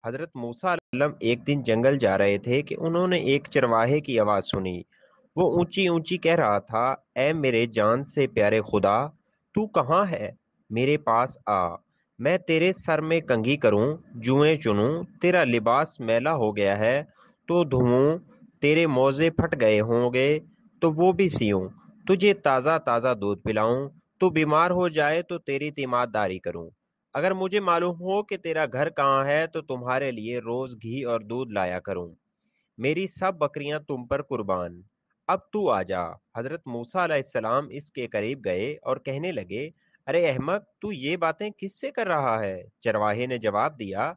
حضرت موسیٰ علیہ السلام ایک دن جنگل جا رہے تھے کہ انہوں نے ایک چرواہے کی آواز سنی۔ وہ اونچی اونچی کہہ رہا تھا، اے میرے جان سے پیارے خدا، تو کہاں ہے؟ میرے پاس آ، میں تیرے سر میں کنگھی کروں، جوئیں چنوں، تیرا لباس میلا ہو گیا ہے تو دھوؤں، تیرے موزے پھٹ گئے ہوں گے تو وہ بھی سیوں، تجھے تازہ تازہ دودھ پلاؤں، تو بیمار ہو جائے تو تیری تیمار داری کروں۔ اگر مجھے معلوم ہو کہ تیرا گھر کہاں ہے تو تمہارے لیے روز گھی اور دودھ لایا کروں۔ میری سب بکریاں تم پر قربان۔ اب تو آ جا۔ حضرت موسیٰ علیہ السلام اس کے قریب گئے اور کہنے لگے، ارے احمق، تو یہ باتیں کس سے کر رہا ہے؟ چرواہے نے جواب دیا،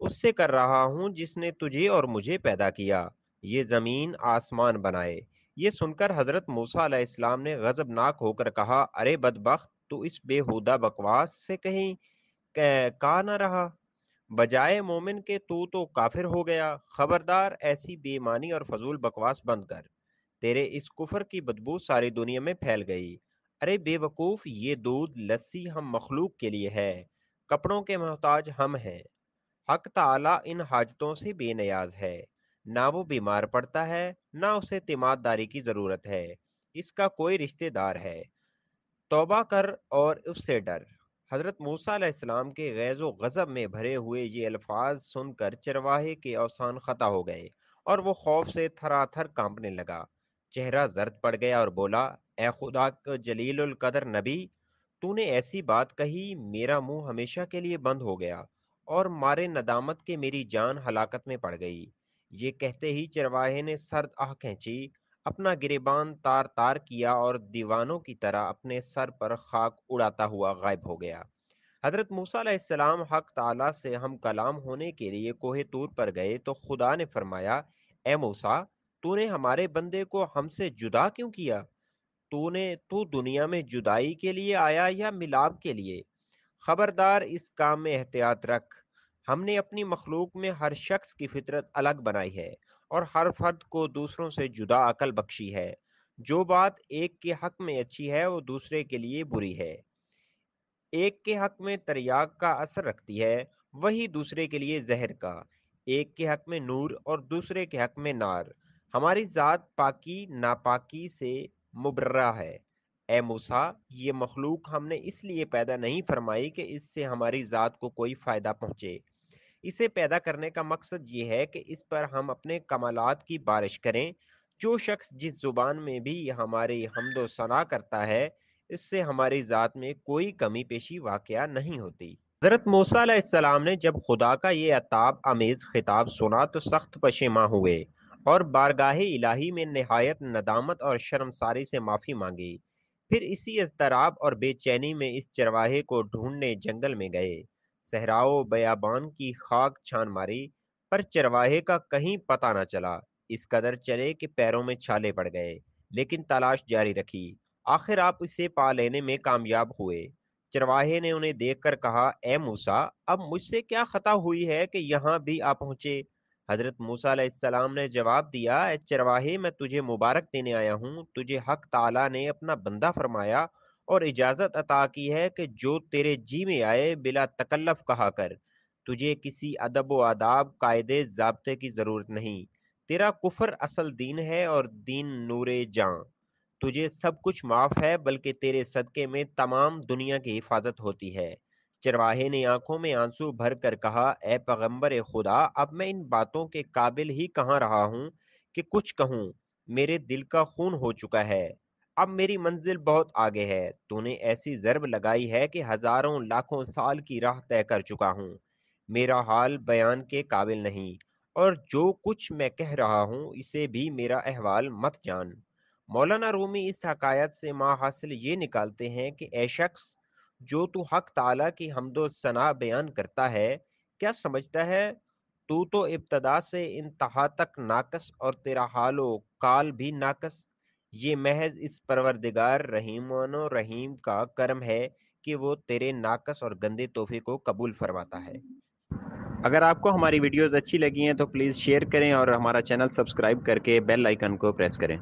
اس سے کر رہا ہوں جس نے تجھے اور مجھے پیدا کیا، یہ زمین آسمان بنائے۔ یہ سن کر حضرت موسیٰ علیہ السلام نے غضبناک ہو کر کہا، ارے بدبخت، تو اس بے ہودہ بکواس سے کہیں کا نہ رہا، بجائے مومن کے تو کافر ہو گیا۔ خبردار، ایسی بے ایمانی اور فضول بکواس بند کر، تیرے اس کفر کی بدبو ساری دنیا میں پھیل گئی۔ ارے بے وقوف، یہ دودھ لسی ہم مخلوق کے لیے ہے، کپڑوں کے محتاج ہم ہیں۔ حق تعالی ان حاجتوں سے بے نیاز ہے، نہ وہ بیمار پڑتا ہے نہ اسے تیمارداری کی ضرورت ہے، اس کا کوئی رشتہ دار ہے۔ توبہ کر اور اس سے ڈر۔ حضرت موسیٰ علیہ السلام کے غیظ و غضب میں بھرے ہوئے یہ الفاظ سن کر چرواہے کے اوسان خطا ہو گئے اور وہ خوف سے تھرا تھر کانپنے لگا، چہرہ زرد پڑ گیا اور بولا، اے خدا کا جلیل القدر نبی، تو نے ایسی بات کہی، میرا منہ ہمیشہ کے لیے بند ہو گیا اور مارے ندامت کے میری جان ہلاکت میں پڑ گئی۔ یہ کہتے ہی چرواہے نے سرد آہ کھینچی، اپنا گریبان تار تار کیا اور دیوانوں کی طرح اپنے سر پر خاک اڑاتا ہوا غائب ہو گیا۔ حضرت موسیٰ علیہ السلام حق تعالیٰ سے ہم کلام ہونے کے لیے کوہ طور پر گئے تو خدا نے فرمایا، اے موسیٰ، تو نے ہمارے بندے کو ہم سے جدا کیوں کیا؟ تو دنیا میں جدائی کے لیے آیا یا ملاب کے لیے؟ خبردار، اس کام میں احتیاط رکھ۔ ہم نے اپنی مخلوق میں ہر شخص کی فطرت الگ بنائی ہے اور ہر فرد کو دوسروں سے جدا عقل بخشی ہے۔ جو بات ایک کے حق میں اچھی ہے وہ دوسرے کے لیے بری ہے، ایک کے حق میں تریاق کا اثر رکھتی ہے وہی دوسرے کے لیے زہر کا، ایک کے حق میں نور اور دوسرے کے حق میں نار۔ ہماری ذات پاکی ناپاکی سے مبرہ ہے۔ اے موسیٰ، یہ مخلوق ہم نے اس لیے پیدا نہیں فرمائی کہ اس سے ہماری ذات کو کوئی فائدہ پہنچے۔ اسے پیدا کرنے کا مقصد یہ ہے کہ اس پر ہم اپنے کمالات کی بارش کریں۔ جو شخص جس زبان میں بھی ہماری حمد و ثنا کرتا ہے، اس سے ہماری ذات میں کوئی کمی پیشی واقعہ نہیں ہوتی۔ حضرت موسیٰ علیہ السلام نے جب خدا کا یہ عتاب آمیز خطاب سنا تو سخت پشیماں ہوئے اور بارگاہ الہی میں نہایت ندامت اور شرمساری سے معافی مانگی۔ پھر اسی اضطراب اور بے چینی میں اس چرواہے کو ڈھونڈنے جنگل میں گئے، صحراؤ بیابان کی خاک چھان ماری، پر چرواہے کا کہیں پتہ نہ چلا۔ اس قدر چلے کہ پیروں میں چھالے پڑ گئے، لیکن تلاش جاری رکھی۔ آخر آپ اسے پا لینے میں کامیاب ہوئے۔ چرواہے نے انہیں دیکھ کر کہا، اے موسیٰ، اب مجھ سے کیا خطا ہوئی ہے کہ یہاں بھی آ پہنچے؟ حضرت موسیٰ علیہ السلام نے جواب دیا، اے چرواہے، میں تجھے مبارک دینے آیا ہوں۔ تجھے حق تعالیٰ نے اپنا بندہ فرمایا اور اجازت عطا کی ہے کہ جو تیرے جی میں آئے بلا تکلف کہا کر۔ تجھے کسی ادب و آداب، قاعدے ضابطے کی ضرورت نہیں۔ تیرا کفر اصل دین ہے اور دین نور جاں۔ تجھے سب کچھ معاف ہے، بلکہ تیرے صدقے میں تمام دنیا کی حفاظت ہوتی ہے۔ چرواہے نے آنکھوں میں آنسو بھر کر کہا، اے پیغمبر خدا، اب میں ان باتوں کے قابل ہی کہاں رہا ہوں کہ کچھ کہوں؟ میرے دل کا خون ہو چکا ہے، اب میری منزل بہت آگے ہے۔ تو نے ایسی ضرب لگائی ہے کہ ہزاروں لاکھوں سال کی راہ طے کر چکا ہوں، میرا حال بیان کے قابل نہیں، اور جو کچھ میں کہہ رہا ہوں اسے بھی میرا احوال مت جان۔ مولانا رومی اس حکایت سے ما حاصل یہ نکالتے ہیں کہ اے شخص، جو تو حق تعالیٰ کی حمد و ثنا بیان کرتا ہے، کیا سمجھتا ہے تو ابتدا سے انتہا تک ناقص اور تیرا حال و کال بھی ناقص؟ یہ محض اس پروردگار رحیم و رحیم کا کرم ہے کہ وہ تیرے ناقص اور گندے تحفے کو قبول فرماتا ہے۔ اگر آپ کو ہماری ویڈیوز اچھی لگی ہیں تو پلیز شیئر کریں اور ہمارا چینل سبسکرائب کر کے بیل آئیکن کو پریس کریں۔